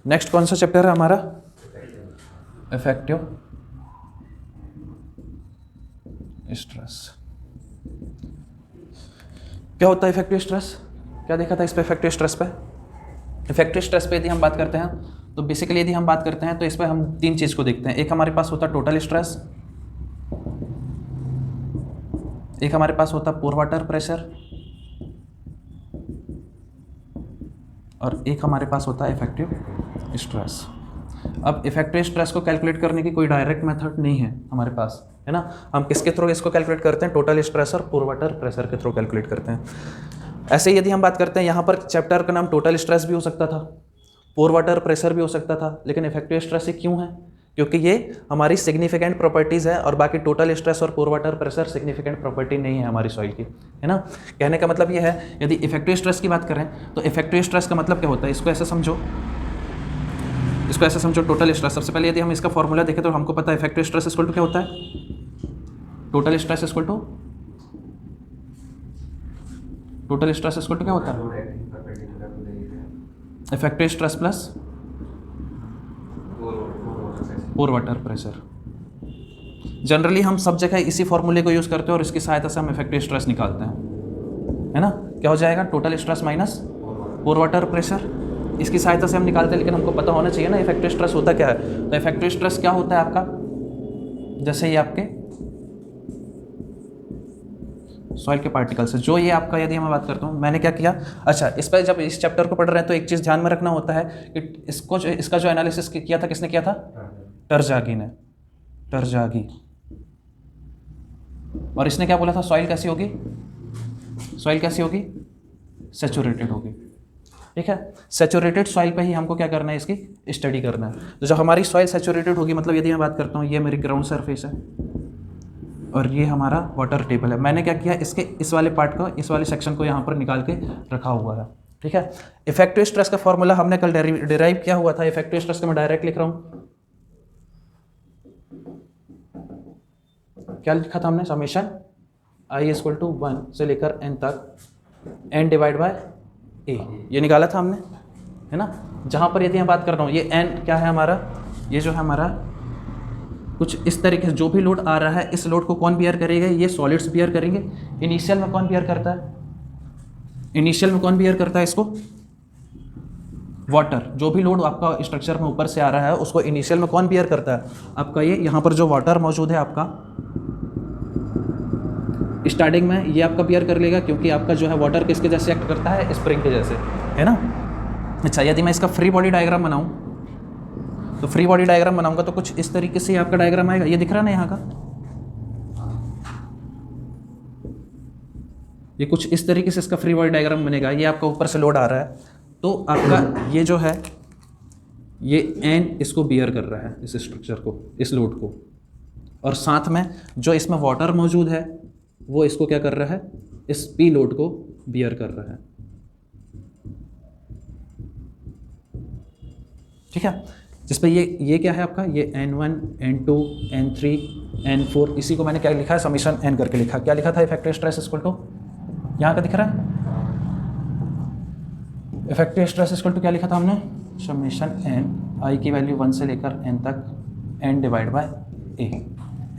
Next कौन सा chapter है हमारा? Effective stress. क्या होता है इफेक्टिव स्ट्रेस? क्या देखा था इस पे इफेक्टिव स्ट्रेस पे? इफेक्टिव स्ट्रेस पे यदि हम बात करते हैं तो बेसिकली यदि हम बात करते हैं तो इस पर हम तीन चीज़ को देखते हैं। एक हमारे पास होता है टोटल स्ट्रेस, एक हमारे पास होता है पोर वाटर प्रेशर, और एक हमारे पास होता है इफेक्टिव स्ट्रेस। अब इफेक्टिव स्ट्रेस को कैलकुलेट करने की कोई डायरेक्ट मेथड नहीं है हमारे पास, है ना। हम किसके थ्रू इसको कैलकुलेट करते हैं? टोटल स्ट्रेस और पोर वाटर प्रेशर के थ्रू कैलकुलेट करते हैं। ऐसे यदि हम बात करते हैं, यहाँ पर चैप्टर का नाम टोटल स्ट्रेस भी हो सकता था, पोर वाटर प्रेशर भी हो सकता था, लेकिन इफेक्टिव स्ट्रेस ही क्यों है? क्योंकि ये हमारी सिग्निफिकेंट प्रॉपर्टीज़ है और बाकी टोटल स्ट्रेस और पोर वाटर प्रेशर सिग्निफिकेंट प्रॉपर्टी नहीं है हमारी सॉइल की, है ना। कहने का मतलब ये है, यदि इफेक्टिव स्ट्रेस की बात करें तो इफेक्टिव स्ट्रेस का मतलब क्या होता है? इसको ऐसे समझो, इसको ऐसे समझो, टोटल स्ट्रेस। सबसे पहले यदि हम इसका फॉर्मूला देखें तो हमको पता है इफेक्टिव स्ट्रेस इक्वल टू क्या होता है? टोटल स्ट्रेस इक्वल टू क्या होता है? इफेक्टिव स्ट्रेस प्लस पोर वाटर प्रेशर। जनरली हम सब जगह इसी फॉर्मूले को यूज़ करते हैं और इसकी सहायता से हम इफेक्टिव स्ट्रेस निकालते हैं, है ना। क्या हो जाएगा? Total stress minus pore water pressure. इसकी सहायता से हम निकालते हैं, लेकिन हमको पता होना चाहिए ना इफेक्टिव स्ट्रेस होता क्या है। तो इफेक्टिव स्ट्रेस क्या होता है आपका? जैसे ये आपके सॉइल के पार्टिकल्स है, जो ये आपका, यदि मैं बात करता हूँ, मैंने क्या किया, अच्छा इस पर जब इस चैप्टर को पढ़ रहे हैं तो एक चीज़ ध्यान में रखना होता है कि इसका जो एनालिसिस किया था किसने किया था? टरजागी ने, टरजागी। और इसने क्या बोला था? सॉइल कैसी होगी? सॉइल कैसी होगी? सैचुरेटेड होगी, ठीक है। सैचुरेटेड सॉइल पे ही हमको क्या करना है? इसकी स्टडी करना है। तो जब हमारी सॉइल सैचुरेटेड होगी, मतलब यदि मैं बात करता हूँ, ये मेरी ग्राउंड सरफेस है और ये हमारा वाटर टेबल है। मैंने क्या किया? इसके इस वाले पार्ट को, इस वाले सेक्शन को यहाँ पर निकाल के रखा हुआ है, ठीक है। इफेक्टिव स्ट्रेस का फॉर्मूला हमने कल डिराइव किया हुआ था। इफेक्टिव स्ट्रेस का मैं डायरेक्ट लिख रहा हूँ। क्या लिखा था हमने? समेशन आई इक्वल टू 1 से लेकर n तक n डिवाइड बाय a, ये निकाला था हमने, है ना। जहाँ पर यदि मैं बात कर रहा हूँ, ये n क्या है हमारा? ये जो है हमारा कुछ इस तरीके से जो भी लोड आ रहा है, इस लोड को कौन बियर करेगा? ये सॉलिड्स बियर करेंगे। इनिशियल में कौन बियर करता है? इनिशियल में कौन बियर करता है इसको? वाटर। जो भी लोड आपका स्ट्रक्चर में ऊपर से आ रहा है उसको इनिशियल में कौन बियर करता है? आपका ये यहाँ पर जो वाटर मौजूद है आपका स्टार्टिंग में, ये आपका बियर कर लेगा, क्योंकि आपका जो है वाटर किसके जैसे एक्ट करता है? स्प्रिंग के जैसे, है ना। अच्छा, यदि मैं इसका फ्री बॉडी डायग्राम बनाऊँ तो फ्री बॉडी डायग्राम बनाऊंगा तो कुछ इस तरीके से आपका डायग्राम आएगा। ये दिख रहा है ना यहाँ का? ये कुछ इस तरीके से इसका फ्री बॉडी डायग्राम बनेगा। ये आपका ऊपर से लोड आ रहा है तो आपका ये जो है ये एन इसको बियर कर रहा है, इस स्ट्रक्चर को, इस लोड को, और साथ में जो इसमें वाटर मौजूद है वो इसको क्या कर रहा है? इस पी लोड को बियर कर रहा है, ठीक है। जिस पे ये क्या है आपका? ये n1, n2, n3, n4, इसी को मैंने क्या लिखा है? समीशन n करके लिखा। क्या लिखा था? इफेक्टिव स्ट्रेस इक्वल टू, यहाँ का दिख रहा है? इफेक्टिव स्ट्रेस इक्वल टू क्या लिखा था हमने? समीशन n, आई की वैल्यू 1 से लेकर n तक, n डिवाइड बाय a,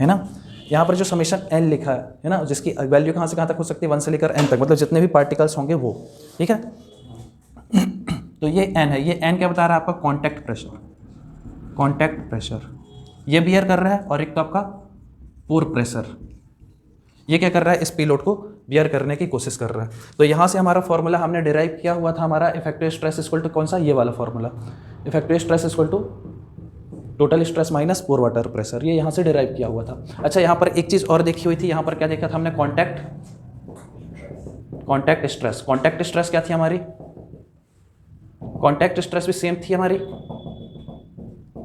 है ना। यहाँ पर जो समीशन n लिखा है ना, जिसकी वैल्यू कहाँ से कहाँ तक हो सकती है? 1 से लेकर n तक, मतलब जितने भी पार्टिकल्स होंगे वो, ठीक है। तो ये n है। ये n क्या बता रहा है? आपका कॉन्टैक्ट प्रेशर, कॉन्टैक्ट प्रेशर ये बियर कर रहा है, और एक तो आपका पोर प्रेशर, ये क्या कर रहा है? इस पी लोड को बियर करने की कोशिश कर रहा है। तो यहाँ से हमारा फॉर्मूला हमने डिराइव किया हुआ था, हमारा इफेक्टिव स्ट्रेस इक्वल टू कौन सा? ये वाला formula, effective stress equal to total stress minus pore water pressure, ये यहाँ से डिराइव किया हुआ था। अच्छा, यहाँ पर एक चीज़ और देखी हुई थी। यहाँ पर क्या देखा था हमने? Contact stress. कॉन्टैक्ट स्ट्रेस क्या थी हमारी? कॉन्टैक्ट स्ट्रेस भी सेम थी हमारी,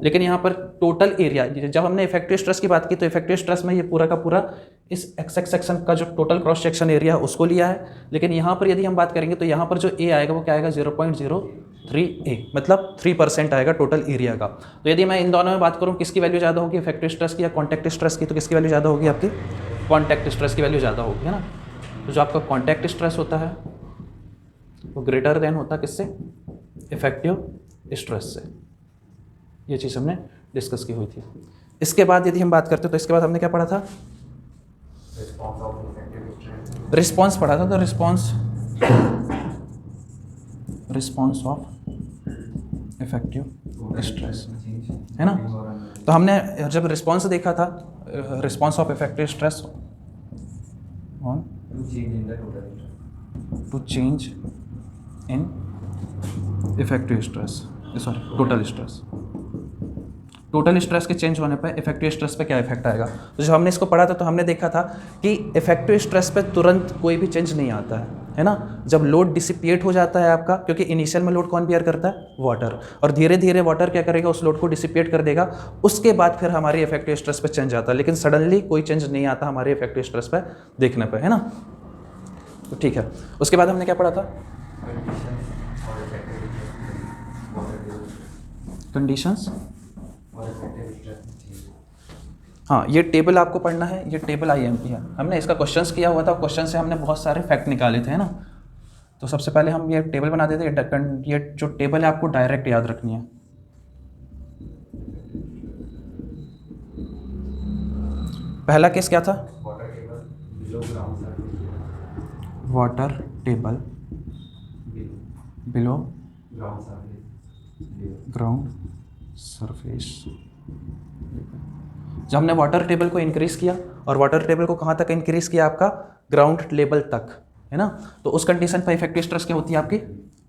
लेकिन यहाँ पर टोटल एरिया, जब हमने इफेक्टिव स्ट्रेस की बात की तो इफेक्टिव स्ट्रेस में ये पूरा का पूरा इस एक्स सेक्शन का जो टोटल क्रॉस सेक्शन एरिया है उसको लिया है। लेकिन यहाँ पर यदि हम बात करेंगे तो यहाँ पर जो ए आएगा वो क्या आएगा? 0.03 मतलब 3% आएगा टोटल एरिया का। तो यदि मैं इन दोनों में बात करूँ किसकी वैल्यू ज़्यादा होगी? इफेक्टिव स्ट्रेस की या कॉन्टैक्ट स्ट्रेस की? तो किसकी वैल्यू ज़्यादा होगी? आपकी कॉन्टैक्ट स्ट्रेस की वैल्यू ज़्यादा होगी, है ना। तो जो आपका कॉन्टैक्ट स्ट्रेस होता है वो ग्रेटर देन होता किससे, इफेक्टिव स्ट्रेस से। ये चीज़ हमने डिस्कस की हुई थी। इसके बाद यदि हम बात करते तो इसके बाद हमने क्या पढ़ा था, रिस्पॉन्स पढ़ा था। तो रिस्पॉन्स ऑफ इफेक्टिव स्ट्रेस है ना। तो हमने जब रिस्पॉन्स देखा था, response of effective stress on to change in effective stress, sorry total stress. Total stress के चेंज होने पर इफेक्टिव स्ट्रेस पे क्या इफेक्ट आएगा। तो जब हमने इसको पढ़ा था तो हमने देखा था कि इफेक्टिव स्ट्रेस पे तुरंत कोई भी चेंज नहीं आता है ना। जब लोड डिसिपिएट हो जाता है आपका, क्योंकि इनिशियल में लोड कौन बियर करता है, वाटर, और धीरे धीरे वाटर क्या करेगा, उस लोड को डिसिपिएट कर देगा। उसके बाद फिर हमारी इफेक्टिव स्ट्रेस पे चेंज आता है, लेकिन सडनली कोई चेंज नहीं आता हमारे इफेक्टिव स्ट्रेस पे देखने पर, है ना। तो ठीक है, उसके बाद हमने क्या पढ़ा था, कंडीशंस। हाँ, ये टेबल आपको पढ़ना है, ये टेबल IMP है। हमने इसका क्वेश्चंस किया हुआ था, क्वेश्चन से हमने बहुत सारे फैक्ट निकाले थे, है ना। तो सबसे पहले हम ये टेबल बना देते हैं। ये जो टेबल है आपको डायरेक्ट याद रखनी है। पहला केस क्या था, water table below ground surface. जब हमने वाटर टेबल को इंक्रीज़ किया, और वाटर टेबल को कहाँ तक इंक्रीज़ किया, आपका ग्राउंड लेवल तक, है ना। तो उस कंडीशन पर इफेक्टिव स्ट्रेस क्या होती है, आपकी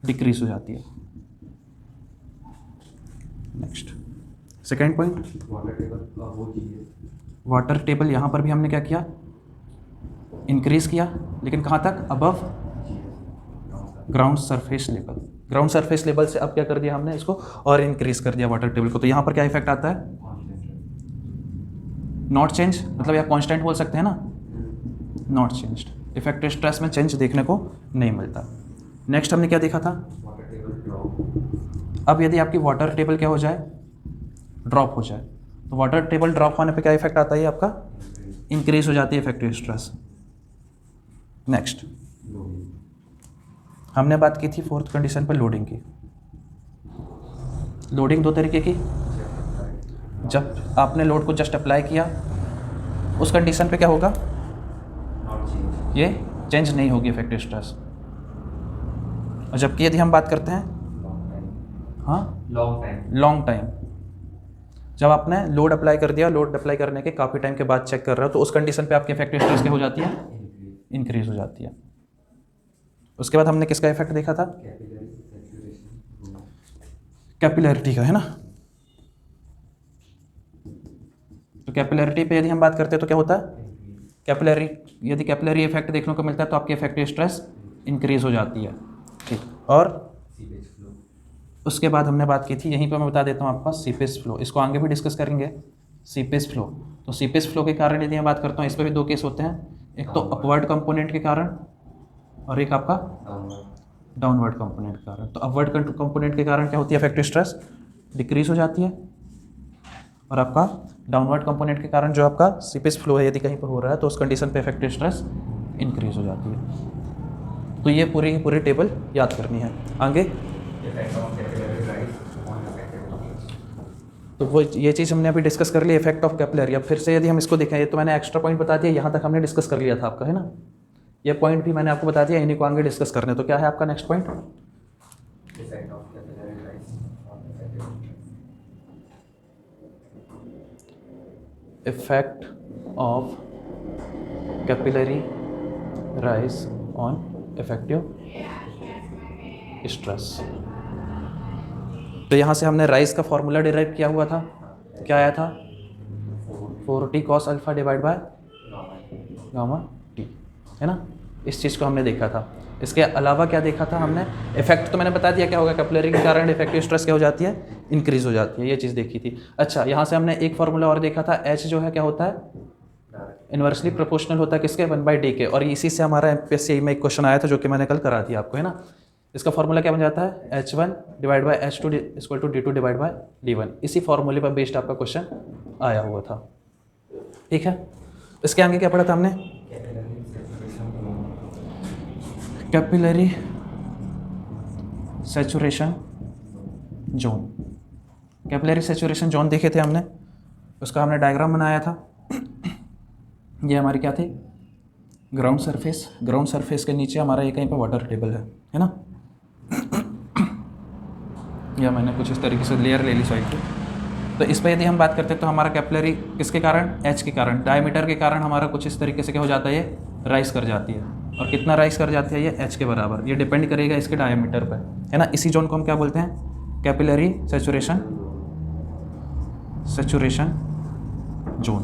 डिक्रीज हो जाती है। Next second point, water table यहाँ पर भी हमने क्या किया, इंक्रीज़ किया, लेकिन कहाँ तक, above ground surface level. Ground surface level से अब क्या कर दिया हमने, इसको और इंक्रीज़ कर दिया वाटर टेबल को। तो यहाँ पर क्या इफेक्ट आता है, नॉट चेंज, मतलब या कांस्टेंट बोल सकते हैं ना, नॉट चेंज्ड। इफेक्टिव स्ट्रेस में चेंज देखने को नहीं मिलता। नेक्स्ट हमने क्या देखा था, अब यदि आपकी वाटर टेबल क्या हो जाए, ड्रॉप हो जाए, तो वाटर टेबल ड्रॉप होने पे क्या इफेक्ट आता है, आपका इंक्रीज हो जाती है इफेक्टिव स्ट्रेस। नेक्स्ट हमने बात की थी फोर्थ कंडीशन पर, लोडिंग की। लोडिंग दो तरीके की, जब आपने लोड को जस्ट अप्लाई किया, उस कंडीशन पे क्या होगा, ये चेंज नहीं होगी इफेक्टिव स्ट्रेस। और जबकि यदि हम बात करते हैं, हाँ, लॉन्ग टाइम, जब आपने लोड अप्लाई कर दिया, लोड अप्लाई करने के काफ़ी टाइम के बाद चेक कर रहे हो, तो उस कंडीशन पे आपकी इफेक्टिव स्ट्रेस क्या हो जाती है, इंक्रीज हो जाती है। उसके बाद हमने किसका इफेक्ट देखा था, कैपिलरिटी का, है ना। तो कैपिलरिटी पे यदि हम बात करते हैं तो क्या होता है, यदि कैपिलरी इफेक्ट देखने को मिलता है तो आपकी इफेक्टिव स्ट्रेस इंक्रीज हो जाती है। ठीक, और उसके बाद हमने बात की थी, यहीं पर मैं बता देता हूँ आपका, सीपेज फ्लो। इसको आगे भी डिस्कस करेंगे, सीपेज फ्लो। तो सीपेज फ्लो के कारण यदि मैं बात करता हूँ, इस पर भी दो केस होते हैं, एक तो अपवर्ड कंपोनेंट के कारण और एक आपका डाउनवर्ड कंपोनेंट के कारण। तो अपवर्ड कंपोनेंट के कारण क्या होती है, इफेक्टिव स्ट्रेस डिक्रीज हो जाती है, और आपका डाउनवर्ड कंपोनेंट के कारण जो आपका सीपेज फ्लो है यदि कहीं पर हो रहा है, तो उस कंडीशन पे इफेक्टिव स्ट्रेस इंक्रीज हो जाती है। तो ये पूरी टेबल याद करनी है। आगे तो वो ये चीज़ हमने अभी डिस्कस कर ली, इफेक्ट ऑफ कैपिलरी। अब फिर से यदि हम इसको देखें, ये तो मैंने एक्स्ट्रा पॉइंट बता दिया, यहाँ तक हमने डिस्कस कर लिया था आपका, है ना। ये पॉइंट भी मैंने आपको बता दिया, इन्हीं को आगे डिस्कस करने। तो क्या है आपका next point, effect of capillary rise on effective stress. तो यहाँ से हमने राइज का फॉर्मूला डिराइव किया हुआ था, क्या आया था, 4t cos alpha divide by gamma t, है ना। इस चीज़ को हमने देखा था। इसके अलावा क्या देखा था हमने, इफेक्ट तो मैंने बता दिया क्या होगा, कैपिलरी के कारण इफेक्टिव स्ट्रेस क्या हो जाती है, इंक्रीज हो जाती है, ये चीज़ देखी थी। अच्छा, यहाँ से हमने एक फार्मूला और देखा था, H जो है क्या होता है, इन्वर्सली प्रोपोर्शनल होता है किसके, 1/d के। और इसी से हमारा MPSC में एक क्वेश्चन आया था जो कि मैंने कल करा दिया आपको, है ना। इसका फार्मूला क्या बन जाता है, H1 divide by H2 equal to D2 divide by D1। इसी फार्मूले पर बेस्ड आपका क्वेश्चन आया हुआ था, ठीक है। इसके आगे क्या पढ़ा था हमने, capillary saturation zone. Capillary saturation zone देखे थे हमने, उसका हमने डायग्राम बनाया था। ये हमारी क्या थी, ग्राउंड सरफेस। ग्राउंड सरफेस के नीचे हमारा ये कहीं पर वाटर टेबल है ना। या मैंने कुछ इस तरीके से लेयर ले ली सॉइल की। तो इस पर यदि हम बात करते हैं तो हमारा कैपिलरी किसके कारण, एच के कारण, डायमीटर के कारण हमारा कुछ इस तरीके से क्या हो जाता है, ये राइज कर जाती है। और कितना राइज कर जाती है, ये एच के बराबर। ये डिपेंड करेगा इसके डायमीटर पर, है ना। इसी जोन को हम क्या बोलते हैं, कैपिलरी सैचुरेशन जोन।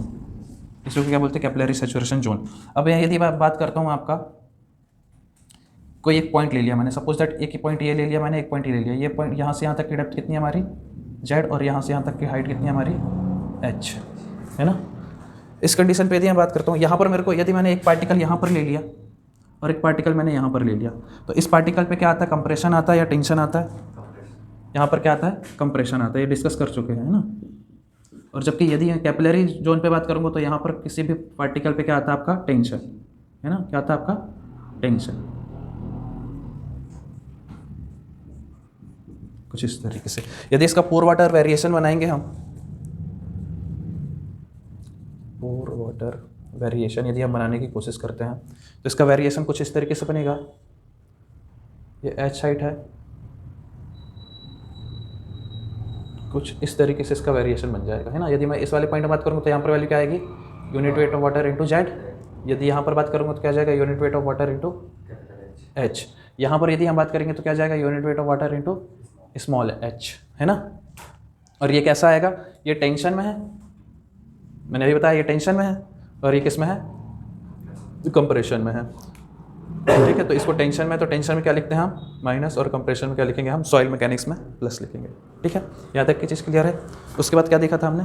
इसको क्या बोलते हैं, कैपिलरी सैचुरेशन जोन। अब यदि मैं बात करता हूँ आपका, कोई एक पॉइंट ले लिया मैंने, सपोज दैट एक पॉइंट ये ले लिया मैंने, एक पॉइंट ये ले लिया। ये पॉइंट यहाँ से यहाँ तक की डेप्थ कितनी है हमारी, जेड, और यहाँ से यहाँ तक की हाइट कितनी है हमारी, एच, है ना। इस कंडीशन पे यदि मैं बात करता हूँ, यहाँ पर मेरे को यदि मैंने एक पार्टिकल यहाँ पर ले लिया और एक पार्टिकल मैंने यहाँ पर ले लिया, तो इस पार्टिकल पे क्या आता है, कंप्रेशन आता है या टेंशन आता है। यहाँ पर क्या आता है, कंप्रेशन आता है। ये डिस्कस कर चुके हैं, है ना। और जबकि यदि कैपिलरी जोन पे बात करूँगा तो यहाँ पर किसी भी पार्टिकल पे क्या आता है, आपका टेंशन, है ना। क्या आता है आपका, टेंशन। कुछ इस तरीके से। यदि इसका पोर वाटर वेरिएशन बनाएंगे हम, पोर वाटर वेरिएशन यदि हम बनाने की कोशिश करते हैं तो इसका वेरिएशन कुछ इस तरीके से बनेगा। ये एच हाइट है, कुछ इस तरीके से इसका वेरिएशन बन जाएगा, है ना। यदि मैं इस वाले पॉइंट में बात करूँगा तो यहाँ पर वैल्यू क्या आएगी, unit weight of water into Z. यदि यहाँ पर बात करूँगा तो क्या जाएगा, unit weight of water into H. यहाँ पर यदि हम बात करेंगे तो क्या जाएगा, unit weight of water into small H, है ना। और ये कैसा आएगा, ये टेंशन में है, मैंने अभी बताया ये टेंशन में है, और ये किस में है, कंप्रेशन में है, ठीक है। तो इसको टेंशन में, तो टेंशन में क्या लिखते हैं हम, माइनस, और कंप्रेशन में क्या लिखेंगे हम, सॉइल मैकेनिक्स में प्लस लिखेंगे, ठीक है। यहाँ तक की चीज़ क्लियर है। उसके बाद क्या देखा था हमने,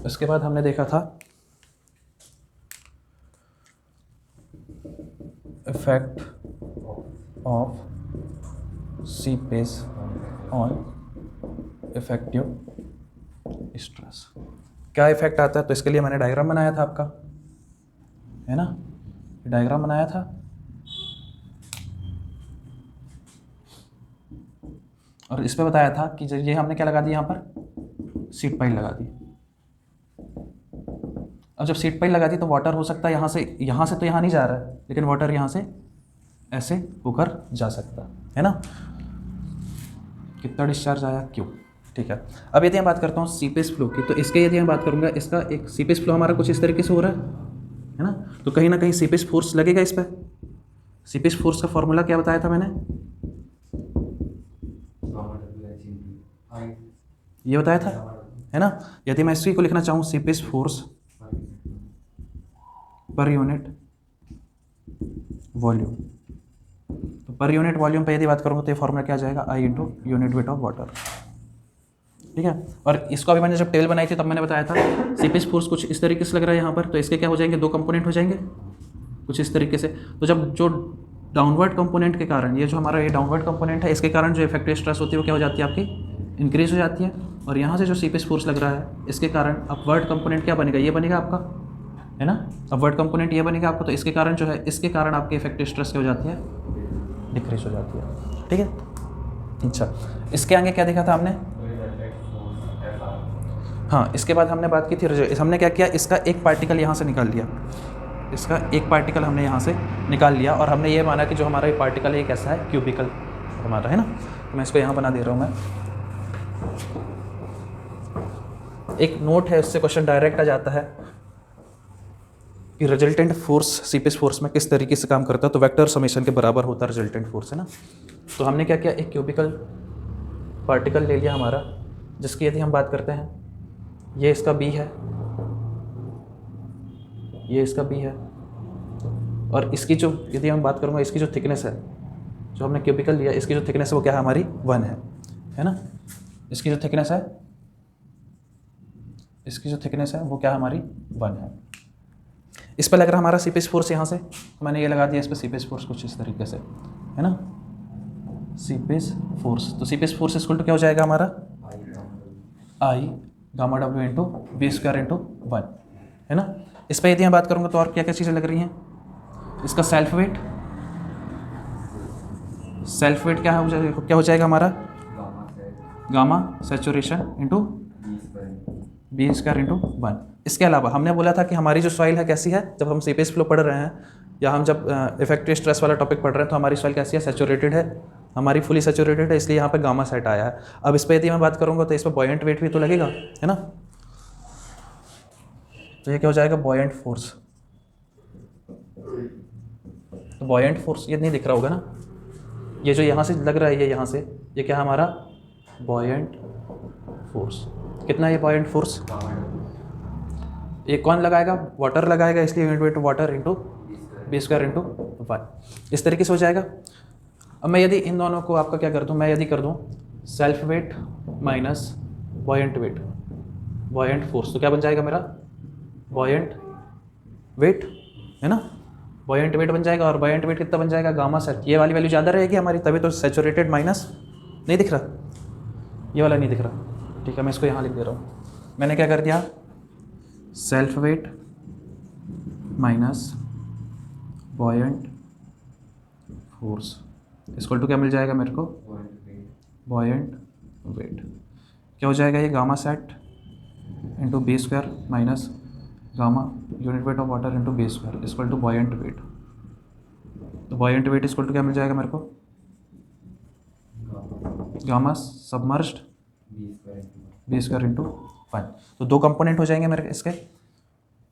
उसके बाद हमने देखा था effect of seepage on effective stress. क्या इफेक्ट आता है, तो इसके लिए मैंने डायग्राम बनाया था आपका, है ना। डायग्राम बनाया था, और इस पे बताया था कि ये हमने क्या लगा दी, यहाँ पर सीट पाइल लगा दी। अब जब सीट पाइल लगा दी तो वाटर हो सकता है यहाँ से तो यहाँ नहीं जा रहा है, लेकिन वाटर यहाँ से ऐसे होकर जा सकता है ना। कितना डिस्चार्ज आया, क्यों, ठीक है। अब यदि मैं बात करता हूँ सीपेज फ्लो की, तो इसके यदि मैं बात करूँगा, इसका एक सीपेज फ्लो हमारा कुछ इस तरीके से हो रहा है ना। तो कहीं ना कहीं सीपेज फोर्स लगेगा इस पर। सीपेज फोर्स का फॉर्मूला क्या बताया था मैंने, ये बताया था, है ना। यदि मैं इसी को लिखना चाहूँ, seepage force per unit volume, तो पर यूनिट वॉल्यूम पे यदि बात करूँगा तो ये फॉर्मूला क्या आ जाएगा, I into unit weight of water, ठीक है। और इसको अभी मैंने जब टेबल बनाई थी तब मैंने बताया था सीपेज फोर्स कुछ इस तरीके से लग रहा है यहाँ पर, तो इसके क्या हो जाएंगे, दो कंपोनेंट हो जाएंगे कुछ इस तरीके से। तो जब जो डाउनवर्ड कंपोनेंट के कारण, ये जो हमारा ये डाउनवर्ड कंपोनेंट है, इसके कारण जो इफेक्टिव स्ट्रेस होती है वो क्या हो जाती है, आपकी इंक्रीज हो जाती है। और यहाँ से जो सीपेज फोर्स लग रहा है, इसके कारण अपवर्ड कंपोनेंट क्या बनेगा, ये बनेगा आपका, है ना। अपवर्ड कंपोनेंट ये बनेगा आपका, तो इसके कारण जो है, इसके कारण आपकी इफेक्टिव स्ट्रेस क्या हो जाती है, डिक्रीज हो जाती है, ठीक है। अच्छा, इसके आगे क्या देखा था हमने, हाँ, इसके बाद हमने बात की थी, हमने क्या किया, इसका एक पार्टिकल यहाँ से निकाल लिया, इसका एक पार्टिकल हमने यहाँ से निकाल लिया, और हमने ये माना कि जो हमारा ये पार्टिकल है ये कैसा है, क्यूबिकल हमारा, है ना। तो मैं इसको यहाँ बना दे रहा हूँ मैं, एक नोट है, उससे क्वेश्चन डायरेक्ट आ जाता है कि रिजल्टेंट फोर्स सीपेज फोर्स में किस तरीके से काम करता है, तो वेक्टर समेशन के बराबर होता है रिजल्टेंट फोर्स, है ना। तो हमने क्या किया, एक क्यूबिकल पार्टिकल ले लिया हमारा, जिसकी यदि हम बात करते हैं, ये इसका बी है, ये इसका बी है, और इसकी जो यदि हम बात करूँगा, इसकी जो थिकनेस है, जो हमने क्यूबिकल लिया, इसकी जो थिकनेस है वो क्या है, हमारी 1 है ना। इसकी जो थिकनेस है, इसकी जो थिकनेस है वो क्या है, हमारी 1 है। इस पर लग रहा है हमारा सीपेज फोर्स यहाँ से, तो मैंने ये लगा दिया इस पर सीपेज फोर्स कुछ इस तरीके से, है ना। सीपेज फोर्स, तो सीपेज फोर्स इक्वल टू क्या हो जाएगा हमारा, I gamma W into B square into 1, है ना। इस पर यदि मैं बात करूँगा तो और क्या क्या चीज़ें लग रही हैं। इसका सेल्फ वेट क्या हो जाएगा हमारा, gamma saturation into B square into 1। इसके अलावा हमने बोला था कि हमारी जो सॉइल है कैसी है, जब हम सीपेज फ्लो पढ़ रहे हैं या हम जब इफेक्टिव स्ट्रेस वाला टॉपिक पढ़ रहे हैं तो हमारी सॉइल कैसी है, सैचुरेटेड है, हमारी फुली सैचुरेटेड है, इसलिए यहाँ पे गामा सेट आया है। अब इस पर यदि मैं बात करूँगा तो इस पर बॉयंट वेट भी तो लगेगा, है ना। तो ये क्या हो जाएगा, बॉयंट फोर्स। तो बॉयंट फोर्स ये नहीं दिख रहा होगा ना, ये जो यहाँ से लग रहा है, ये यहाँ से, ये क्या है हमारा बॉयंट फोर्स। कितना है ये बॉयंट फोर्स, ये कौन लगाएगा, वाटर लगाएगा, इसलिए unit weight water into B square into 1। इस तरीके से हो जाएगा। अब मैं यदि इन दोनों को आपका क्या कर दूँ, मैं यदि कर दूँ self weight minus buoyant weight, buoyant force, तो क्या बन जाएगा मेरा बॉयंट वेट, है ना। बॉयंट वेट बन जाएगा, और बॉयंट वेट कितना बन जाएगा, गामा सेट। ये वाली वैल्यू ज़्यादा रहेगी हमारी, तभी तो सैचुरेटेड माइनस नहीं दिख रहा, ये वाला नहीं दिख रहा, ठीक है। मैं इसको यहाँ लिख दे रहा हूँ। मैंने क्या कर दिया, self weight minus buoyant force equal to क्या मिल जाएगा मेरे को, बॉयंट वेट। क्या हो जाएगा ये, gamma sat into B square minus gamma unit weight of water into B square equal to buoyant weight. तो बॉयंट वेट इक्वल टू क्या मिल जाएगा मेरे को, gamma submerged B square into 1। तो दो कंपोनेंट हो जाएंगे मेरे इसके।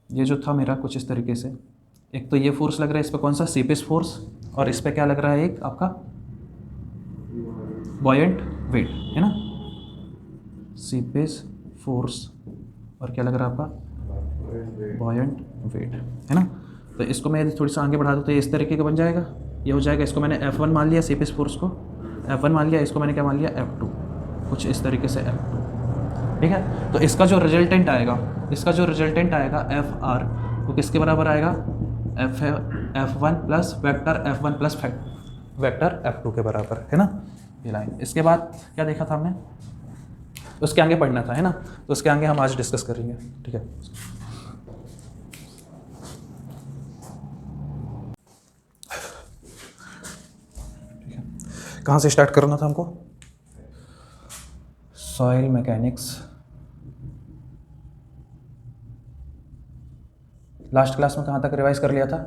ये जो था मेरा कुछ इस तरीके से, एक तो ये फोर्स लग रहा है इस पर, कौन सा, सीपेज फोर्स, और इस पर क्या लग रहा है एक आपका बॉयंट वेट, है ना, सीपेज फोर्स, और क्या लग रहा है आपका बॉयंट वेट, है ना। तो इसको मैं यदि थोड़ी सा आगे बढ़ा दूँ तो ये इस तरीके का बन जाएगा, ये हो जाएगा। इसको मैंने F1 मान लिया, सीपेज फोर्स को F1 मान लिया, इसको मैंने क्या मान लिया, F2, कुछ इस तरीके से F2, ठीक है। तो इसका जो रिजल्टेंट आएगा, FR, वो किसके बराबर आएगा, F1 plus vector F1 plus vector F2 के बराबर, है ना, ये लाइन। इसके बाद क्या देखा था हमने, उसके आगे पढ़ना था, है ना। तो उसके आगे हम आज डिस्कस करेंगे, ठीक है। कहाँ से स्टार्ट करना था हमको, सॉइल मैकेनिक्स। लास्ट क्लास में कहाँ तक रिवाइज कर लिया था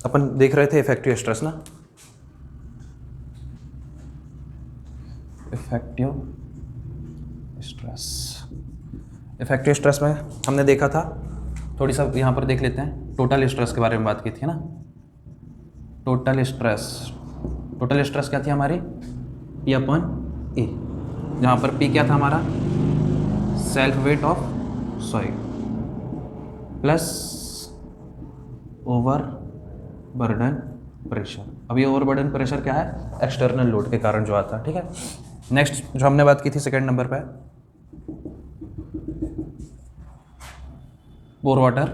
अपन, देख रहे थे इफेक्टिव स्ट्रेस ना, इफेक्टिव स्ट्रेस में हमने देखा था, थोड़ी सा यहाँ पर देख लेते हैं, टोटल स्ट्रेस के बारे में बात की थी ना। टोटल स्ट्रेस क्या थी हमारी, P/A, जहाँ पर P क्या था हमारा, self weight of soil plus over burden pressure. अब ये ओवर बर्डन प्रेशर क्या है, एक्सटर्नल लोड के कारण जो आता है, ठीक है। नेक्स्ट जो हमने बात की थी सेकंड नंबर पे, पोर वाटर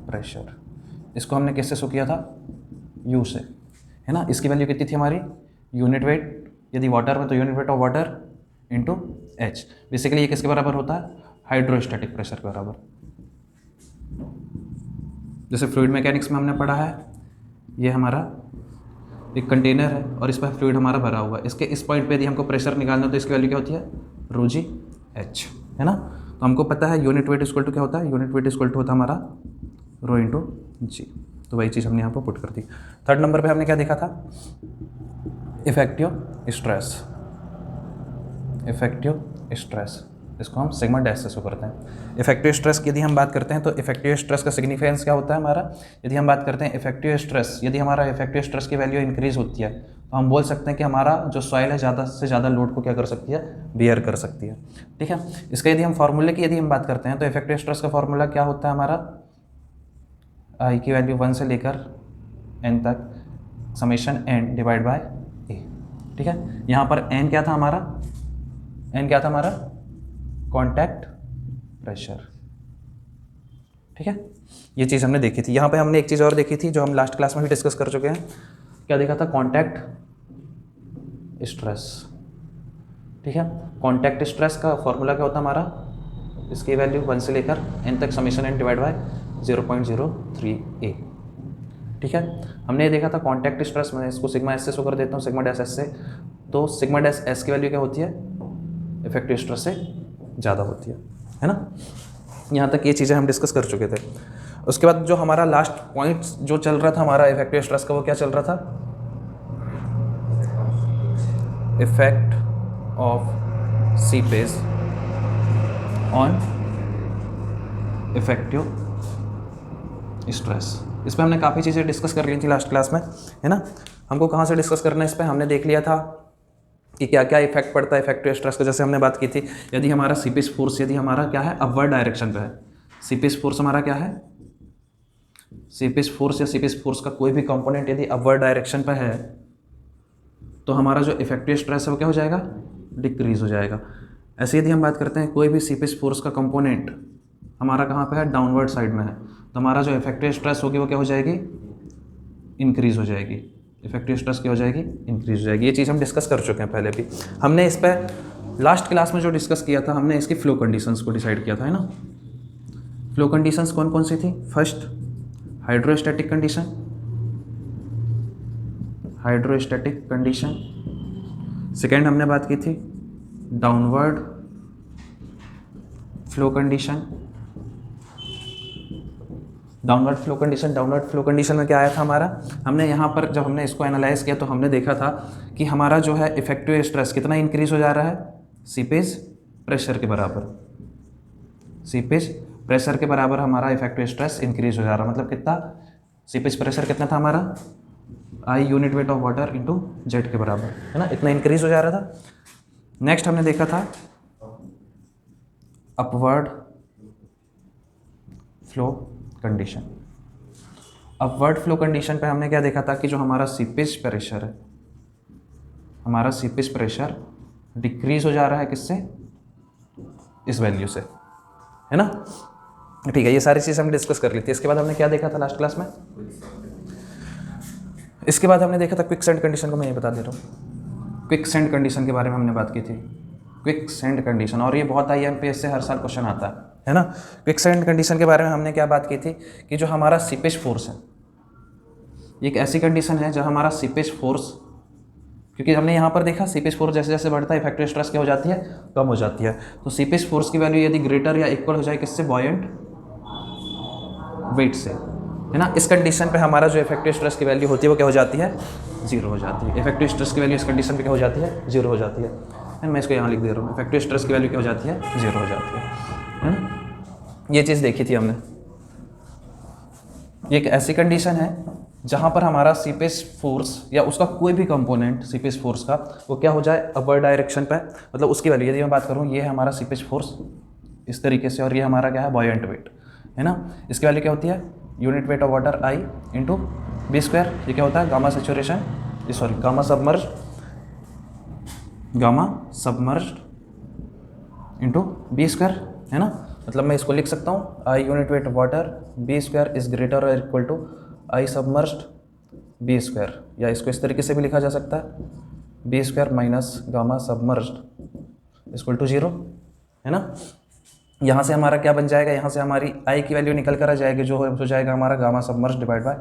प्रेशर, इसको हमने किससे शो किया था, U से, है ना। इसकी वैल्यू कितनी थी हमारी, यूनिट वेट, यदि वाटर में तो unit weight of water into H। Basically ये किसके बराबर होता है, हाइड्रोस्टैटिक प्रेशर के बराबर। जैसे फ्लूइड मैकेनिक्स में हमने पढ़ा है, ये हमारा एक कंटेनर है और इस पर फ्लूइड हमारा भरा हुआ है, इसके इस पॉइंट पे यदि हमको प्रेशर निकालना तो इसकी वैल्यू क्या होती है, ρg H, है ना। तो हमको पता है यूनिट वेट इक्वल टू क्या होता है, यूनिट वेट इक्वल टू होता है हमारा ρ इंटू जी। तो वही चीज़ हमने यहाँ पर पुट कर दी। थर्ड नंबर पे हमने क्या देखा था, इफेक्टिव स्ट्रेस, इसको हम सिग्मा डैश से शो करते हैं। इफेक्टिव स्ट्रेस की यदि हम बात करते हैं तो इफेक्टिव स्ट्रेस का सिग्निफिकेंस क्या होता है हमारा, यदि हम बात करते हैं इफेक्टिव स्ट्रेस, यदि हमारा इफेक्टिव स्ट्रेस की वैल्यू इंक्रीज होती है तो हम बोल सकते हैं कि हमारा जो सॉइल है ज़्यादा से ज़्यादा लोड को क्या कर सकती है, बियर कर सकती है, ठीक है। इसका यदि हम फार्मूले की यदि हम बात करते हैं तो इफेक्टिव स्ट्रेस का फार्मूला क्या होता है हमारा, आई की वैल्यू 1 से लेकर n तक, summation n divide by a, ठीक है। यहाँ पर n क्या था हमारा, कॉन्टैक्ट प्रेशर, ठीक है। ये चीज़ हमने देखी थी। यहाँ पे हमने एक चीज़ और देखी थी जो हम लास्ट क्लास में भी डिस्कस कर चुके हैं, क्या देखा था, कॉन्टैक्ट स्ट्रेस, ठीक है। कॉन्टैक्ट स्ट्रेस का फॉर्मूला क्या होता है हमारा, इसकी वैल्यू 1 से लेकर n तक summation n divide by 0.03a। ठीक है, हमने ये देखा था कॉन्टैक्ट स्ट्रेस, मैं इसको सिग्मा एस से शो कर देता हूँ, सिग्मा डैश एस से। तो सिग्मा डैश एस की वैल्यू क्या होती है, इफेक्टिव स्ट्रेस से ज़्यादा होती है ना। यहाँ तक ये चीज़ें हम डिस्कस कर चुके थे। उसके बाद जो हमारा लास्ट पॉइंट जो चल रहा था हमारा इफेक्टिव स्ट्रेस का, वो क्या चल रहा था, effect of seepage on effective stress. इस पर हमने काफ़ी चीज़ें डिस्कस कर ली थी लास्ट क्लास में, है ना। हमको कहाँ से डिस्कस करना है, इस पर हमने देख लिया था कि क्या क्या इफेक्ट पड़ता है इफेक्टिव स्ट्रेस का। जैसे हमने बात की थी, यदि हमारा सीपेज फोर्स यदि हमारा क्या है, अपवर्ड डायरेक्शन पे है, सीपेज फोर्स हमारा क्या है, सीपेज फोर्स या सीपेज फोर्स का कोई भी कंपोनेंट यदि अपवर्ड डायरेक्शन पे है, तो हमारा जो इफेक्टिव स्ट्रेस है वो क्या हो जाएगा, डिक्रीज हो जाएगा। ऐसे यदि हम बात करते हैं कोई भी सीपेज फोर्स का कंपोनेंट हमारा कहाँ पे है, डाउनवर्ड साइड में है, तो हमारा जो इफेक्टिव स्ट्रेस होगी वो क्या हो जाएगी, इंक्रीज हो जाएगी। इफेक्टिव स्ट्रेस क्या हो जाएगी, इंक्रीज हो जाएगी। ये चीज़ हम डिस्कस कर चुके हैं पहले भी। हमने इस पर लास्ट क्लास में जो डिस्कस किया था, हमने इसकी फ्लो कंडीशंस को डिसाइड किया था, है ना। फ्लो कंडीशंस कौन कौन सी थी, first hydrostatic condition, hydrostatic condition. Second हमने बात की थी downward flow condition, downward flow condition. Downward flow condition में क्या आया था हमारा, हमने यहाँ पर जब हमने इसको एनालाइज किया तो हमने देखा था कि हमारा जो है इफेक्टिव स्ट्रेस कितना इंक्रीज हो जा रहा है, सीपेज प्रेशर के बराबर, सीपेज प्रेशर के बराबर हमारा इफेक्टिव स्ट्रेस इंक्रीज हो जा रहा है। मतलब कितना, सीपेज प्रेशर कितना था हमारा, I unit weight of water into jet के बराबर, है ना, इतना इंक्रीज हो जा रहा था। नेक्स्ट हमने देखा था upward flow condition. Upward flow condition पे हमने क्या देखा था कि जो हमारा सीपेज प्रेशर है, हमारा सीपेज प्रेशर डिक्रीज हो जा रहा है, किससे, इस वैल्यू से, है ना। ठीक है, ये सारी चीज़ हम डिस्कस कर ली थी। इसके बाद हमने क्या देखा था लास्ट क्लास में, इसके बाद हमने देखा था क्विक सेंड कंडीशन को मैं ये बता दे रहा हूँ। क्विक सेंड कंडीशन के बारे में हमने बात की थी, क्विक सेंड कंडीशन, और ये बहुत IMPS से हर साल क्वेश्चन आता है ना। क्विक सेंड कंडीशन के बारे में हमने क्या बात की थी कि जो हमारा सीपेज फोर्स है, एक ऐसी कंडीशन है जहाँ हमारा सीपेज फोर्स, क्योंकि हमने यहाँ पर देखा सीपेज फोर्स जैसे जैसे बढ़ता है इफेक्टिव स्ट्रेस क्या हो जाती है, कम हो जाती है। तो सीपेज फोर्स की वैल्यू यदि ग्रेटर या इक्वल हो जाए किससे, बॉयंट वेट से, है ना। इस कंडीशन पे हमारा जो इफेक्टिव स्ट्रेस की वैल्यू होती है वो क्या हो जाती है, जीरो हो जाती है। इफेक्टिव स्ट्रेस की वैल्यू इस कंडीशन पे क्या हो जाती है, जीरो हो जाती है। मैं इसको यहाँ लिख दे रहा हूँ, इफेक्टिव स्ट्रेस की वैल्यू क्या हो जाती है, जीरो हो जाती है ना। ये चीज़ देखी थी हमने। ये एक ऐसी कंडीशन है जहाँ पर हमारा सीपेज फोर्स या उसका कोई भी कंपोनेंट सीपेज फोर्स का वो क्या हो जाए, अपवर्ड डायरेक्शन पे, मतलब उसकी वैल्यू यदि मैं बात करूँ, ये है हमारा सीपेज फोर्स इस तरीके से, और ये हमारा क्या है, बॉयंट वेट, है ना। इसकी वैल्यू क्या होती है, unit weight of water I into B square. ये क्या होता है, gamma saturation, sorry gamma submerged into B square, है ना। मतलब मैं इसको लिख सकता हूँ I unit weight of water B square is greater और equal to I submerged B square, या इसको इस तरीके से भी लिखा जा सकता है, B square minus gamma submerged equal to zero, है ना। यहाँ से हमारा क्या बन जाएगा, यहाँ से हमारी I की वैल्यू निकल कर आ जाएगी, जो हो जाएगा हमारा gamma submerged divide by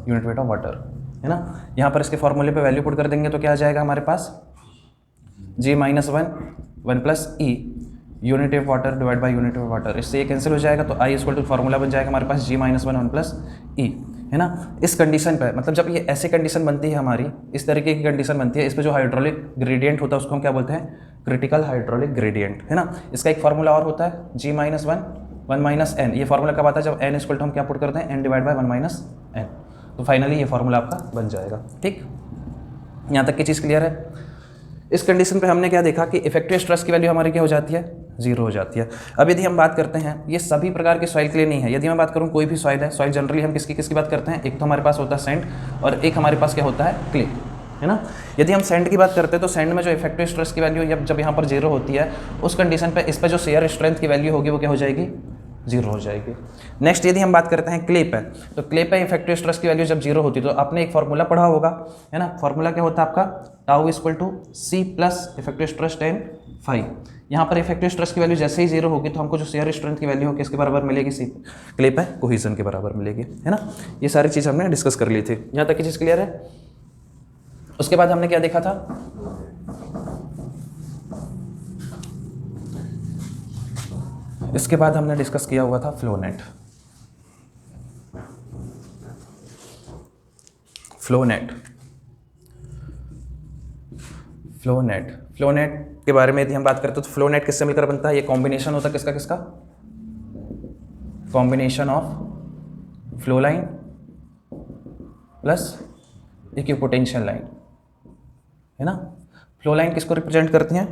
unit weight of water, है ना। यहाँ पर इसके फॉर्मूले पे वैल्यू पुट कर देंगे तो क्या आ जाएगा हमारे पास, G minus 1 plus E unit of water divide by unit of water. इससे ये कैंसिल हो जाएगा तो I इक्वल टू फॉर्मूला बन जाएगा हमारे पास G माइनस 1 प्लस E, है ना। इस कंडीशन पे, मतलब जब ये ऐसी कंडीशन बनती है हमारी, इस तरीके की कंडीशन बनती है, इस पर जो हाइड्रोलिक ग्रेडियंट होता है उसको हम क्या बोलते हैं, क्रिटिकल हाइड्रोलिक ग्रेडियंट, है ना। इसका एक फार्मूला और होता है G माइनस 1 माइनस N। ये फार्मूला कब आता है, जब N इक्वल टू हम क्या पुट करते हैं, N divide by 1 minus N। तो फाइनली ये फार्मूला आपका बन जाएगा। ठीक, यहाँ तक की चीज़ क्लियर है। इस कंडीशन पे हमने क्या देखा कि इफेक्टिव स्ट्रेस की वैल्यू हमारी क्या हो जाती है, जीरो हो जाती है। अब यदि हम बात करते हैं, ये सभी प्रकार के सॉइल के लिए नहीं है, यदि मैं बात करूँ कोई भी सॉइल है, सॉइल जनरली हम किसकी बात करते हैं, एक तो हमारे पास होता है सैंड और एक हमारे पास क्या होता है, क्ले, है ना। यदि हम सैंड की बात करते हैं तो सैंड में जो इफेक्टिव स्ट्रेस की वैल्यू जब यहाँ पर जीरो होती है, उस कंडीशन पर इस पर जो शेयर स्ट्रेंथ की वैल्यू होगी वो क्या हो जाएगी, जीरो हो जाएगी। नेक्स्ट यदि हम बात करते हैं क्ले पे, तो क्ले पे इफेक्टिव स्ट्रेस की वैल्यू जब जीरो होती है तो आपने एक फॉर्मूला पढ़ा होगा, है ना। फॉर्मूला क्या होता है आपका, tau equal to C plus effective stress time phi. यहाँ पर इफेक्टिव स्ट्रेस की वैल्यू जैसे ही जीरो होगी तो हमको जो शेयर स्ट्रेंथ की वैल्यू होगी इसके बराबर मिलेगी, सी क्ले पे कोहेजन के बराबर मिलेगी, है ना। ये सारी चीज़ हमने डिस्कस कर ली थी, यहाँ तक की चीज़ क्लियर है। उसके बाद हमने क्या देखा था, इसके बाद हमने डिस्कस किया हुआ था फ्लो नेट। फ्लो नेट के बारे में यदि हम बात करते हैं तो फ्लो नेट किससे मिलकर बनता है, ये कॉम्बिनेशन होता है किसका किसका, combination of flow line plus equipotential line, है ना। फ्लो लाइन किसको रिप्रेजेंट करती हैं,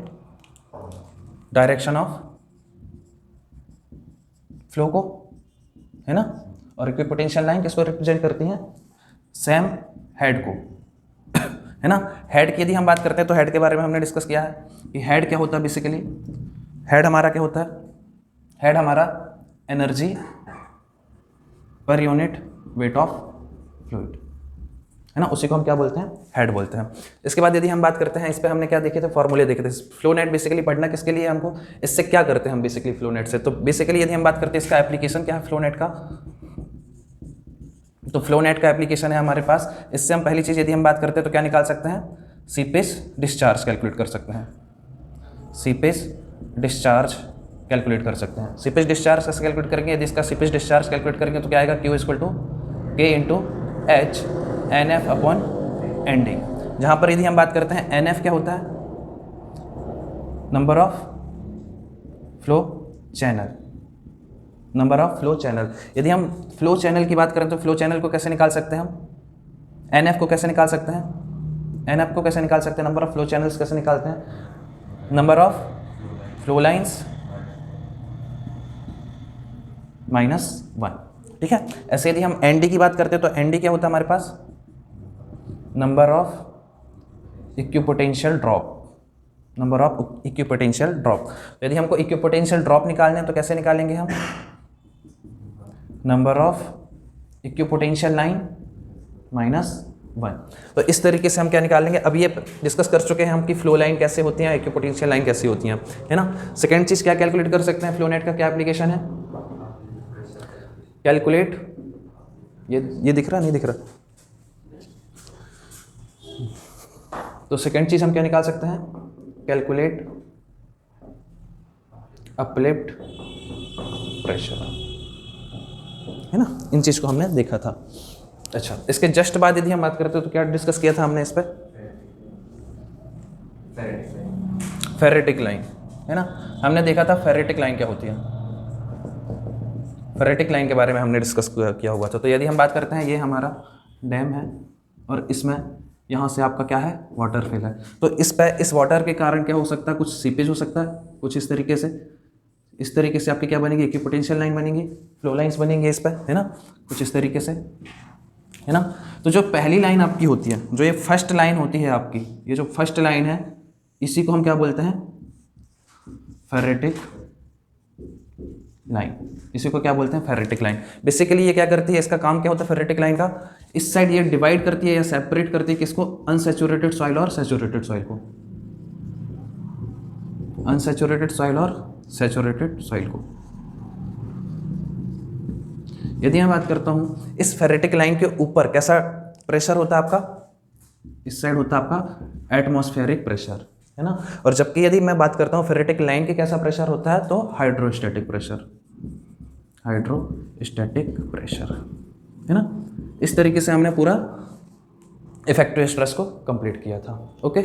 डायरेक्शन ऑफ फ्लो को, है ना। और इक्विपोटेंशियल लाइन किसको रिप्रेजेंट करती हैं, सेम हेड को, है ना। हेड की यदि हम बात करते हैं तो हेड के बारे में हमने डिस्कस किया है कि हेड क्या होता है। बेसिकली हेड हमारा क्या होता है, हेड हमारा energy per unit weight of fluid, है ना, उसी को हम क्या बोलते हैं, हेड बोलते हैं। इसके बाद यदि हम बात करते हैं, इस पर हमने क्या देखे थे, फॉर्मूले देखे थे। फ्लो नेट बेसिकली पढ़ना किसके लिए हमको, इससे क्या करते हैं हम बेसिकली फ्लो नेट से। तो बेसिकली यदि हम बात करते हैं इसका एप्लीकेशन क्या है फ्लो नेट का, तो फ्लो नेट का एप्लीकेशन है हमारे पास। इससे हम पहली चीज़ यदि हम बात करते हैं तो क्या निकाल सकते हैं, सीपेज डिस्चार्ज कैलकुलेट कर सकते हैं, सीपेज डिस्चार्ज कैलकुलेट कर सकते हैं। सीपेज डिस्चार्ज कैसे कैलकुलेट करेंगे, यदि इसका सीपेज डिस्चार्ज कैलकुलेट करेंगे तो क्या आएगा, Q इक्वल टू के into H NF upon ND। जहाँ पर यदि हम बात करते हैं NF क्या होता है, number of flow channel, number of flow channel. यदि हम फ्लो चैनल की बात करें तो फ्लो चैनल को कैसे निकाल सकते हैं हम, NF को कैसे निकाल सकते हैं, NF को कैसे निकाल सकते हैं, नंबर ऑफ फ्लो चैनल्स कैसे निकालते हैं, नंबर ऑफ फ्लो लाइंस -1, ठीक है। ऐसे यदि हम ND की बात करते हैं तो ND क्या होता है हमारे पास, number of equipotential drop, number of equipotential drop. यदि हमको इक्विपोटेंशियल ड्रॉप निकालने हैं तो कैसे निकालेंगे हम, नंबर ऑफ इक्विपोटेंशियल लाइन -1। तो इस तरीके से हम क्या निकालेंगे, अब ये डिस्कस कर चुके हैं हम कि फ्लो लाइन कैसे होती हैं, इक्विपोटेंशियल लाइन कैसी होती हैं, है ना। सेकेंड चीज़ क्या कैलकुलेट कर सकते हैं, फ्लो नेट का क्या एप्लीकेशन है, कैलकुलेट, ये दिख रहा नहीं दिख रहा, तो सेकेंड चीज हम क्या निकाल सकते हैं, कैलकुलेट अपलिफ्ट प्रेशर, है ना। इन चीज को हमने देखा था। अच्छा, इसके जस्ट बाद यदि हम बात करते हैं तो क्या डिस्कस किया था हमने इस पर, फेरेटिक लाइन, है ना। हमने देखा था फेरेटिक लाइन क्या होती है, फेरेटिक लाइन के बारे में हमने डिस्कस किया हुआ था। तो यदि हम बात करते हैं, ये हमारा डैम है और इसमें यहाँ से आपका क्या है, वाटर फिल है। तो इस वाटर के कारण क्या हो सकता है, कुछ सीपेज हो सकता है, कुछ इस तरीके से आपकी क्या बनेगी, इक्विपोटेंशियल लाइन बनेगी, फ्लो लाइंस बनेंगे इस पर, है ना, कुछ इस तरीके से, है ना। तो जो पहली लाइन आपकी होती है, जो ये फर्स्ट लाइन होती है आपकी, ये जो फर्स्ट लाइन है, इसी को हम क्या बोलते हैं, फेरेटिक लाइन, इसी को क्या बोलते हैं, फेरेटिक लाइन। बेसिकली ये क्या करती है, इसका काम क्या होता है फेरेटिक लाइन का, इस साइड ये डिवाइड करती है या सेपरेट करती है किसको, अनसैचुरेटेड सॉइल और सैचुरेटेड सॉइल को, अनसैचुरेटेड सॉइल और सैचुरेटेड सॉइल को। यदि मैं बात करता हूं इस फेरेटिक लाइन के ऊपर कैसा प्रेशर होता है आपका, इस साइड होता है आपका एटमॉस्फेरिक प्रेशर, है ना। और जबकि यदि मैं बात करता हूं फेरेटिक लाइन के कैसा प्रेशर होता है, तो हाइड्रोस्टैटिक प्रेशर, हाइड्रोस्टैटिक प्रेशर, है ना। इस तरीके से हमने पूरा इफेक्टिव स्ट्रेस को कंप्लीट किया था। ओके।